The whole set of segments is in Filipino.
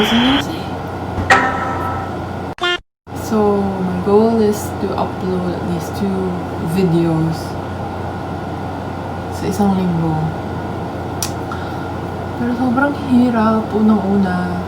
was I gonna say? So, my goal is to upload at least 2 videos sa isang linggo. Pero sobrang hirap. Unang-una,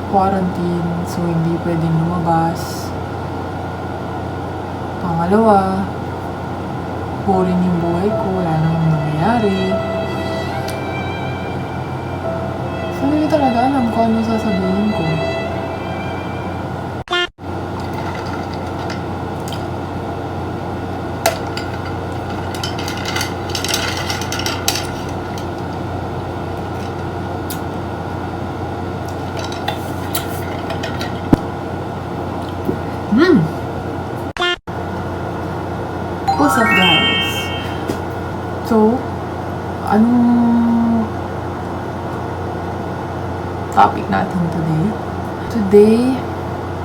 quarantine, so hindi pwedeng lumabas. Pangalawa, boring yung buhay ko, wala namang nangyayari. So, hindi talaga alam kung ano sasabihin ko. What's up, guys? So, anong topic natin today? Today,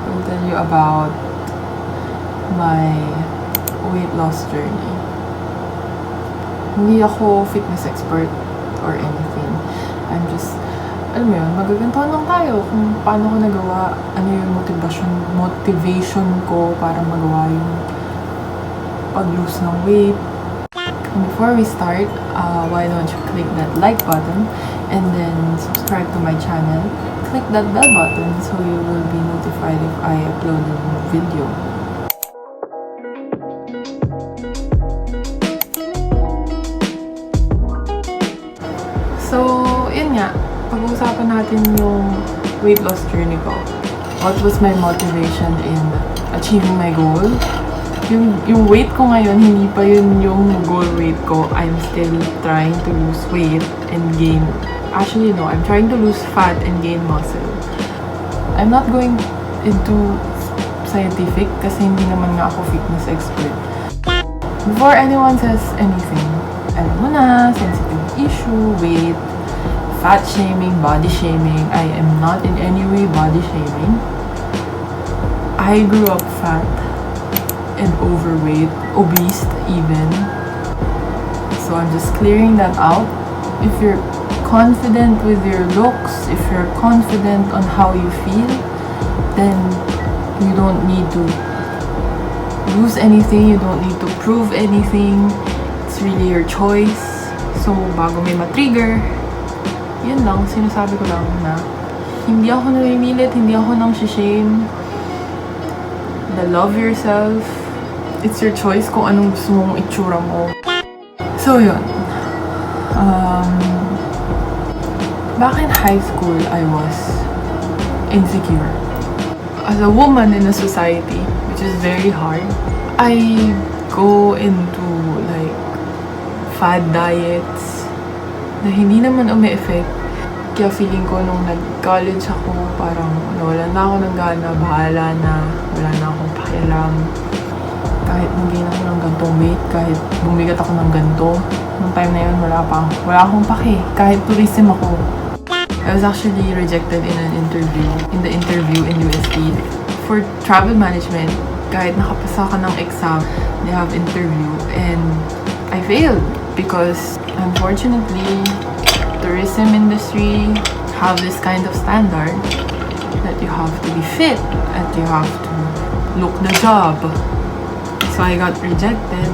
I'll tell you about my weight loss journey. Hindi ako fitness expert or anything. I'm just, alam mo yun, magagantuhan lang tayo kung paano ko nagawa, ano yung motivation ko para magawa yung pag-lose ng weight. And before we start, why don't you click that like button and then subscribe to my channel. Click that bell button so you will be notified if I upload a new video. So, yun nga. Pag-uusapan natin yung weight loss journey ko. What was my motivation in achieving my goal? Yung weight ko ngayon, hindi pa yun yung goal weight ko. I'm still trying to lose weight and gain. Actually, no. I'm trying to lose fat and gain muscle. I'm not going into scientific kasi hindi naman nga ako fitness expert. Before anyone says anything, alam mo na, sensitive issue, weight, fat shaming, body shaming. I am not in any way body shaming. I grew up fat and overweight, obese even. So I'm just clearing that out. If you're confident with your looks, if you're confident on how you feel, then you don't need to lose anything, you don't need to prove anything. It's really your choice. So bago may ma-trigger, yun lang, sinasabi ko lang na hindi ako namimilit, hindi ako nang shame. Love yourself. It's your choice kung anong gusto mong itsura mo. So, yun. Back in high school, I was insecure. As a woman in a society, which is very hard, I go into, like, fad diets na hindi naman umi-effect. Kaya feeling ko nung nag-college ako, parang wala na ako ng gana, bahala na, wala na akong pakialam. Kahit mag-gain ako ng gantong weight, kahit bumigat ako ng ganto, nung time na yun, wala akong paki. Kahit tourism ako. I was actually rejected in the interview in UST. For travel management, kahit nakapasa ka ng exam, they have interview, and I failed because, unfortunately, tourism industry have this kind of standard that you have to be fit, that you have to look the job. So I got rejected.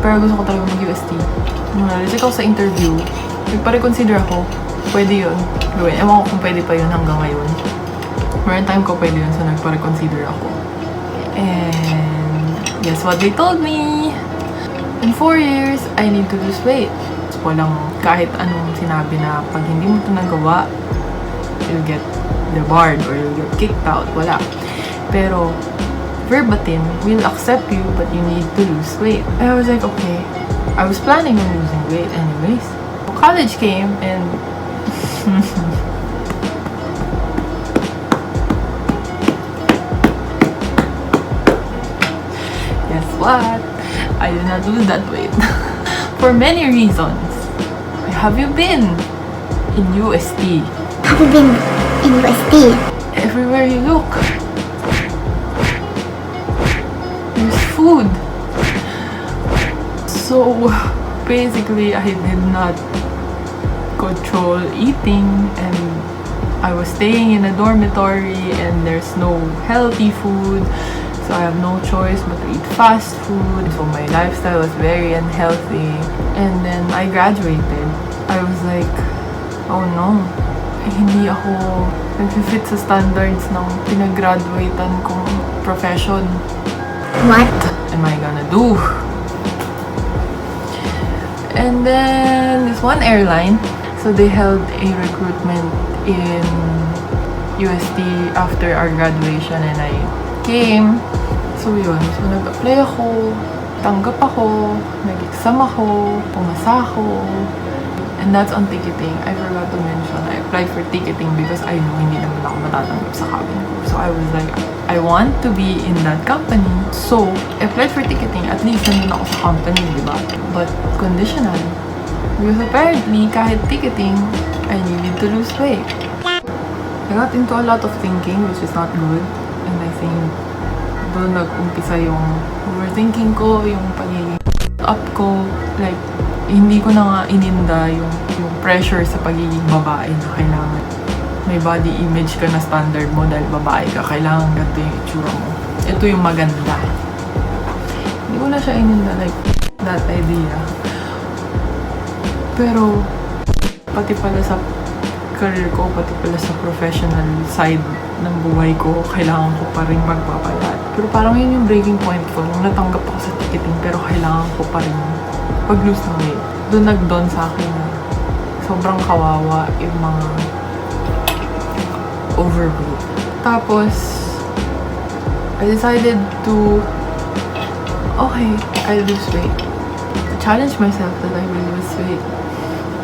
Pero gusto ko talaga mag-UST. Nung na-reject ako sa interview, nagpa-reconsider ako. Pwede yun gawin. Ewan ko kung pwede pa yun hanggang ngayon. Meron time ko pwede yun, so nagpa-reconsider ako. And guess what they told me? In 4 years, I need to lose weight. Walang kahit anong sinabi na pag hindi mo ito nagawa, you'll get debarred or you'll get kicked out. Wala. Pero verbatim, we'll accept you, but you need to lose weight. And I was like, okay. I was planning on losing weight anyways. College came and guess what? I did not lose that weight. For many reasons. Have you been in UST? Have you been in UST? Everywhere you look, there's food. So basically, I did not control eating, and I was staying in a dormitory and there's no healthy food. So I have no choice but to eat fast food. So my lifestyle was very unhealthy. And then I graduated. I was like, oh no, hindi ako nag-fit sa standards ng pinag-graduatean kong profession. What am I gonna do? And then this one airline, so they held a recruitment in UST after our graduation and I came. So yun, so nag-apply ako, tanggap ako, nag-exam ako, pumasa ako. And that's on ticketing. I forgot to mention, I applied for ticketing because I know hindi naman ako matatanggap sa cabin ko. So I was like, I want to be in that company. So, I applied for ticketing. At least nandun ako sa company, di ba? But conditional. Because apparently, kahit ticketing, I needed to lose weight. I got into a lot of thinking, which is not good. And I think, doon nag-umpisa yung overthinking ko, yung pagiging up ko. Like, hindi ko na nga ininda yung pressure sa pagiging babae na kailangan may body image ka na standard mo dahil babae ka, kailangan ganito yung itsura mo. Ito yung maganda. Hindi ko na siya ininda, like, that idea. Pero, pati pala sa career ko, pati pala sa professional side ng buhay ko, kailangan ko pa rin magpapalat. Pero parang yun yung breaking point ko, nung natanggap ako sa ticketing, pero kailangan ko pa rin pag-lose ng weight. Doon nag-dawn sa akin na sobrang kawawa yung mga overweight. Tapos, I decided to, okay, I'll lose weight. To challenge myself that I will lose weight.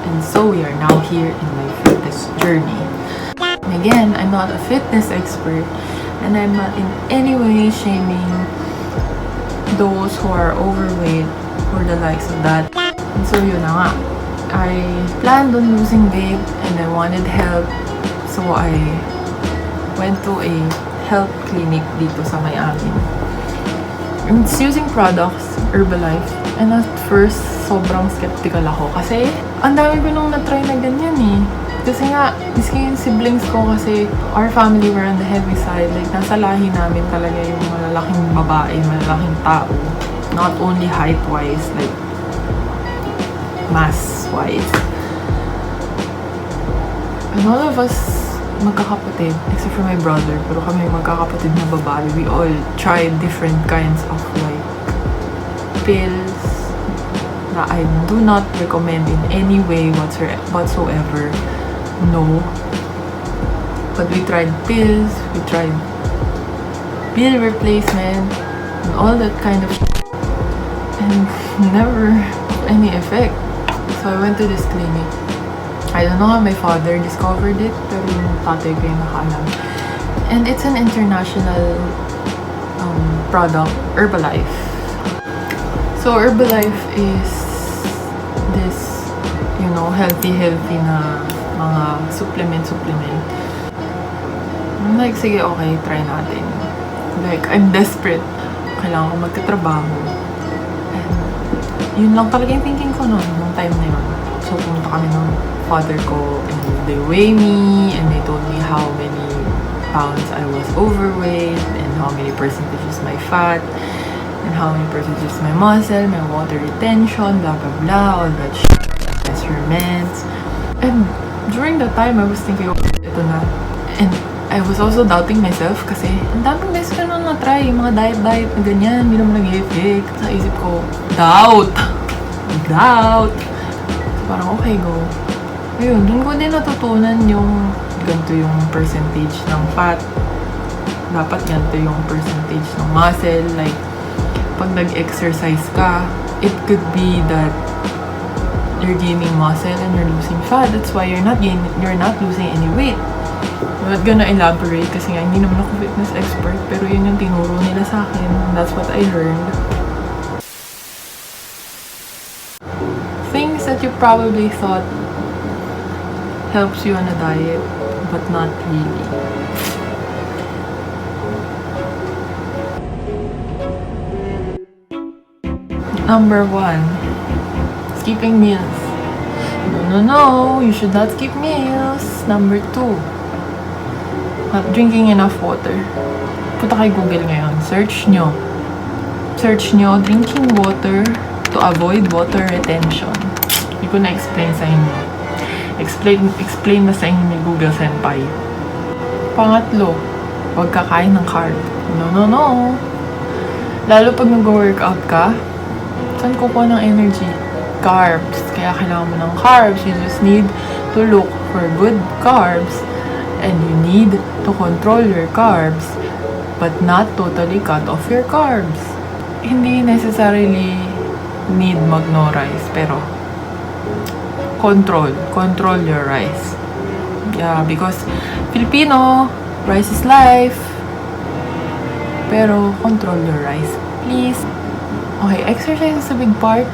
And so we are now here in my fitness journey. And again, I'm not a fitness expert and I'm not in any way shaming those who are overweight or the likes of that. And so yun na nga. I planned on losing weight and I wanted help. So I went to a health clinic dito sa may amin. And it's using products, Herbalife. And at first, sobrang skeptical ako kasi ang dami ko nung na-try na ganyan eh. Kasi nga, miski yung siblings ko kasi our family were on the heavy side. Like, nasa lahi namin talaga yung malalaking babae, malalaking tao. Not only height-wise, like, mass-wise. And all of us magkakapatid, except for my brother, pero kami magkakapatid na babae, we all tried different kinds of like pills na I do not recommend in any way whatsoever. No. But we tried pills, we tried pill replacement, and all that kind of and never any effect. So I went to this clinic. I don't know how my father discovered it, pero yung tatay ko yung nakaalam. And it's an international product, Herbalife. So Herbalife is this, you know, healthy na mga supplement. I'm like, sige, okay, try natin. Like, I'm desperate. Kailangan ko magkatrabaho. And yun lang talaga yung thinking ko noon, nung time na yun. So, pumunta kami ng father ko and they weigh me and they told me how many pounds I was overweight and how many percentages my fat and how many percentages my muscle, my water retention, blah blah blah, all that shit, measurements. And during that time, I was thinking, oh, ito na. And I was also doubting myself kasi ang daming beses ko naman na-try, yung mga diet na ganyan, hindi naman nag-effect. Sa isip ko, doubt. So, parang okay, go. Ayun, dun ko din natutunan yung ganito yung percentage ng fat. Dapat ganito yung percentage ng muscle. Like, pag nag-exercise ka, it could be that you're gaining muscle and you're losing fat. That's why you're not losing any weight. I'm not gonna elaborate kasi nga hindi naman ako fitness expert, pero yun yung tinuro nila sa akin. That's what I learned. Things that you probably thought helps you on a diet, but not really. Number 1, skipping meals. No, you should not skip meals. Number 2, Drinking enough water. Punta kay Google ngayon. Search nyo, drinking water to avoid water retention. Hindi ko na-explain sa inyo. Explain na sa inyo ni Google Senpai. Pangatlo, huwag kakain ng carb. No. Lalo pag nag-workout ka, saan kukuha ng energy? Carbs. Kaya kailangan mo ng carbs. You just need to look for good carbs and you need to control your carbs but not totally cut off your carbs. Hindi necessarily need no rice, pero control your rice. Yeah, because Filipino, rice is life. Pero control your rice, please. Okay, exercise is a big part.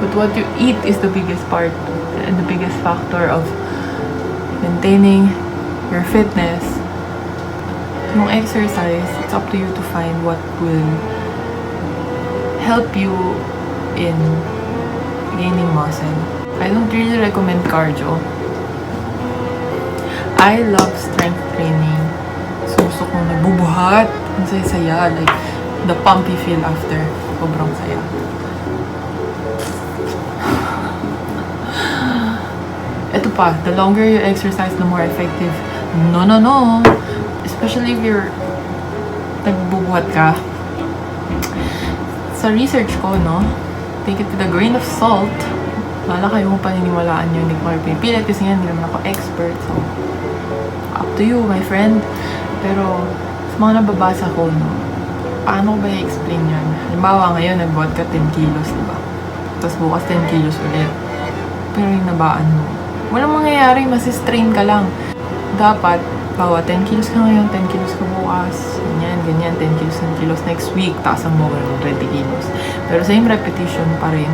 But what you eat is the biggest part and the biggest factor of maintaining your fitness. Yung exercise, it's up to you to find what will help you in gaining muscle. I don't really recommend cardio. I love strength training. So, gusto kong nagbubuhat. Ang saya-saya. Like, the pump you feel after. Sobrang saya. Ito pa, the longer you exercise, the more effective. No. Especially if you're nagbubuhat ka. Sa research ko, no? Take it with a grain of salt. Wala kayo kung paniniwalaan nyo. Hindi ko kayo pinipilit kasi nga hindi naman ako expert. So, up to you, my friend. Pero, sa mga nababasa ko, no? Paano ko ba i-explain yun? Halimbawa, ngayon, nagbuhat ka 10 kilos, diba? Tapos bukas 10 kilos ulit. Pero yung nabaan mo, walang mangyayari, masistrain ka lang. Dapat, bawa 10 kilos ka ngayon, 10 kilos ka bukas. Ganyan, 10 kilos next week. Taasan mo ganun, 20 kilos. Pero same repetition pa rin.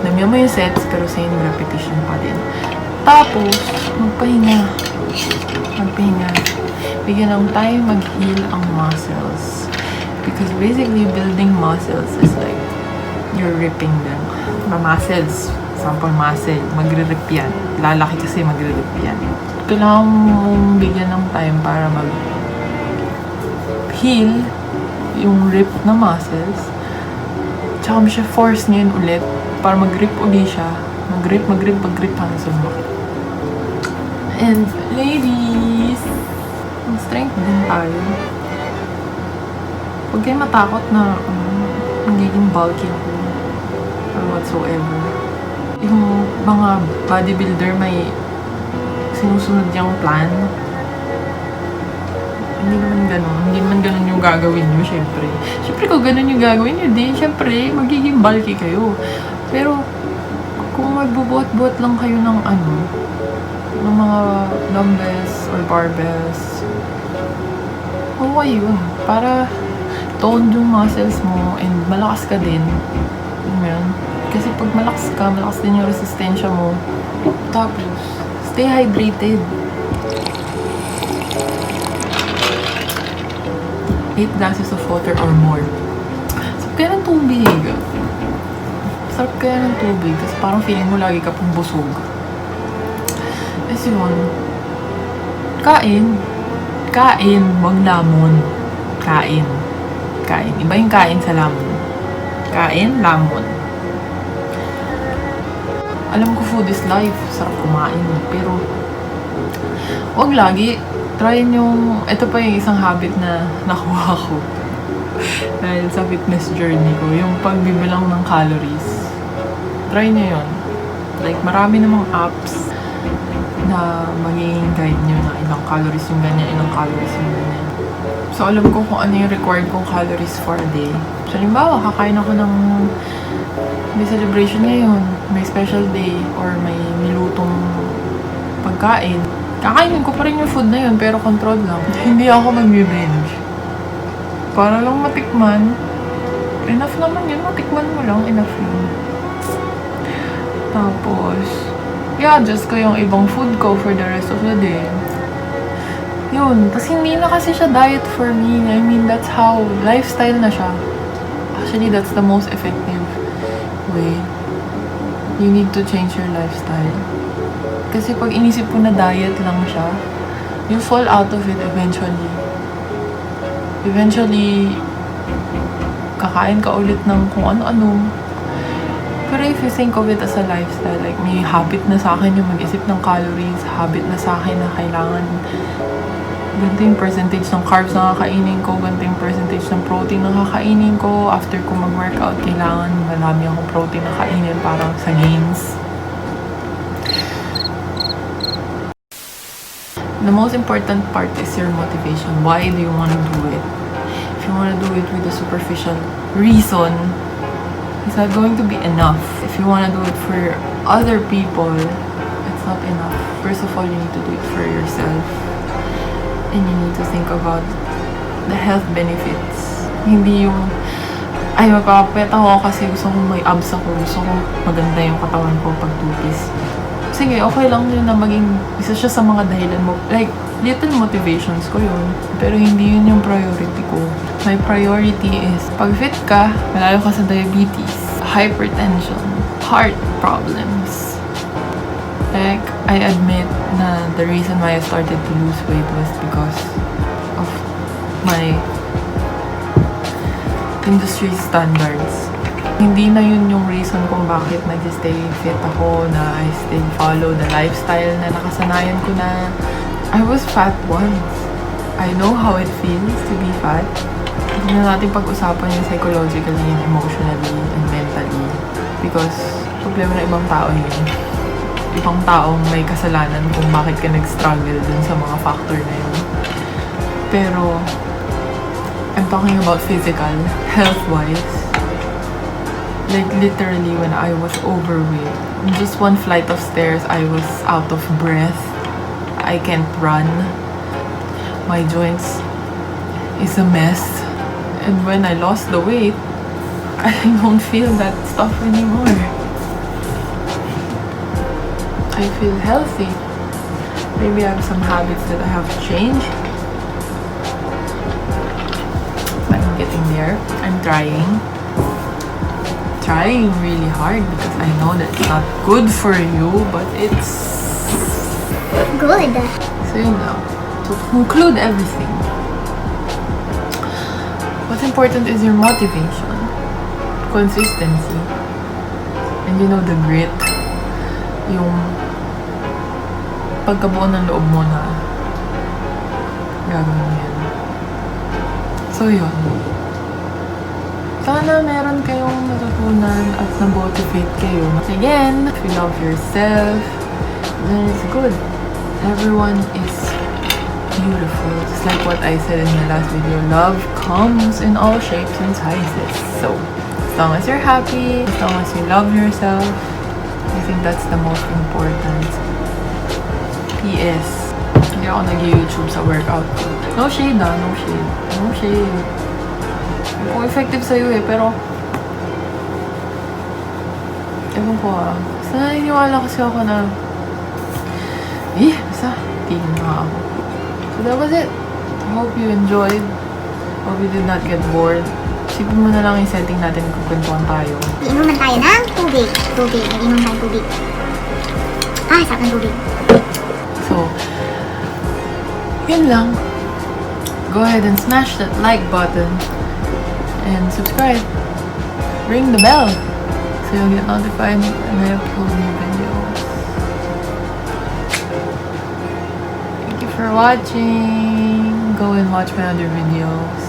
Damihan mo yung sets, pero same repetition pa din. Tapos, magpahinga. Bigyan ng time mag-heal ang muscles. Because basically, building muscles is like, you're ripping them. Muscles, sample muscle, magre-rip yan. Lalaki kasi magre-rip yan. Kailangan mong bigyan ng time para mag-heal yung rip na muscles. Tsaka mo siya force ngayon ulit para mag-rip ulit siya. Mag-rip hanggang sa lumaki. And ladies, strength din tayo. Huwag kayo matakot na magiging bulky ako or whatsoever. Yung mga bodybuilder may sinusunod yung plan. Hindi naman ganun yung gagawin nyo, syempre. Syempre kung ganun yung gagawin nyo, di, syempre, magiging bulky kayo. Pero, kung magbubuhat-buhat lang kayo ng ng mga dumbbells or barbells, okay yun. Para tone yung muscles mo and malakas ka din. Yun. Kasi pag malakas ka, malakas din yung resistensya mo. Tapos, stay hydrated. 8 glasses of water or more. Sarap kaya ng tubig. Kasi parang feeling mo lagi ka pong busog. Kasi yun, kain, wag lamon. Kain. Iba yung kain sa lamon. Kain, lamon. Alam ko food is life. Sarap kumain. Pero, wag lagi. Try nyo, ito pa yung isang habit na nakuha ko. Dahil sa fitness journey ko, yung pagbibilang ng calories. Try nyo yun. Like, marami namang apps na magiging guide nyo na ilang calories yung ganyan, ilang calories yung ganyan. So, alam ko kung ano yung required kong calories for a day. So, halimbawa, kakain ako ng may celebration ngayon, may special day, or may nilutong pagkain. Kakainin ko pa rin yung food na yun, pero control lang. Hindi ako mag-binge. Para lang matikman. Enough naman yun, matikman mo lang, enough yun. Tapos, i-adjust ko yung ibang food ko for the rest of the day. Yun. Tapos hindi na kasi siya diet for me. I mean, that's how, lifestyle na siya. Actually, that's the most effective way. You need to change your lifestyle. Kasi pag inisip ko na diet lang siya, you fall out of it eventually. Eventually, kakain ka ulit ng kung ano-ano. Pero if you think of it as a lifestyle, like may habit na sa akin yung mag-isip ng calories, habit na sa akin na kailangan ganito yung percentage ng carbs na kakainin ko, ganito yung percentage ng protein na kakainin ko. After ko mag-workout, kailangan marami akong protein na kainin para sa gains. The most important part is your motivation. Why do you want to do it? If you want to do it with a superficial reason, it's not going to be enough. If you want to do it for other people, it's not enough. First of all, you need to do it for yourself. And you need to think about the health benefits. Hindi yung, ay magpapapet ako kasi gusto kong may abs ako, gusto kong maganda yung katawan ko pag tupis. Sige, okay lang yun na maging isa siya sa mga dahilan mo. Like, little motivations ko yun. Pero hindi yun yung priority ko. My priority is, pag fit ka, malayo ka sa diabetes, hypertension, heart problems. Like, I admit na the reason why I started to lose weight was because of my industry standards. Hindi na yun yung reason kung bakit nag-stay fit ako, na I still follow the lifestyle na nakasanayan ko na. I was fat once. I know how it feels to be fat. Hindi na natin pag-usapan yung psychologically and emotionally and mentally. Because problema na ibang tao yun. Ibang taong may kasalanan kung bakit ka nag-struggle dun sa mga factor na yun. Pero, I'm talking about physical, health-wise. Like literally when I was overweight, just one flight of stairs, I was out of breath. I can't run. My joints is a mess. And when I lost the weight, I don't feel that stuff anymore. I feel healthy. Maybe I have some habits that I have to change. But I'm getting there. I'm trying really hard because I know that it's not good for you, but it's Good. so yun lang. To conclude everything, what's important is your motivation, consistency, and the grit, yung pagkabuo ng loob mo na gagawin mo yan. So yun. Sana meron kayong natutunan at na-motivate kayo. Again, if you love yourself, then it's good. Everyone is beautiful. Just like what I said in my last video, love comes in all shapes and sizes. So, as long as you're happy, as long as you love yourself, I think that's the most important. PS, hindi ako nag-YouTube sa workout ko. No shade no shade. No shade. Kung effective sa'yo pero ewan ko basta naniniwala kasi ako na basta tigil na ako. So that was it. I hope you enjoyed. Hope you did not get bored. Isipin mo na lang yung setting natin kung kwentuhan tayo. Iinuman tayo ng tubig. Mag-inom tayo tubig. Sarap ng tubig. So, yun lang. Go ahead and smash that like button. And subscribe. Ring the bell so you'll get notified when I upload new videos. Thank you for watching. Go and watch my other videos.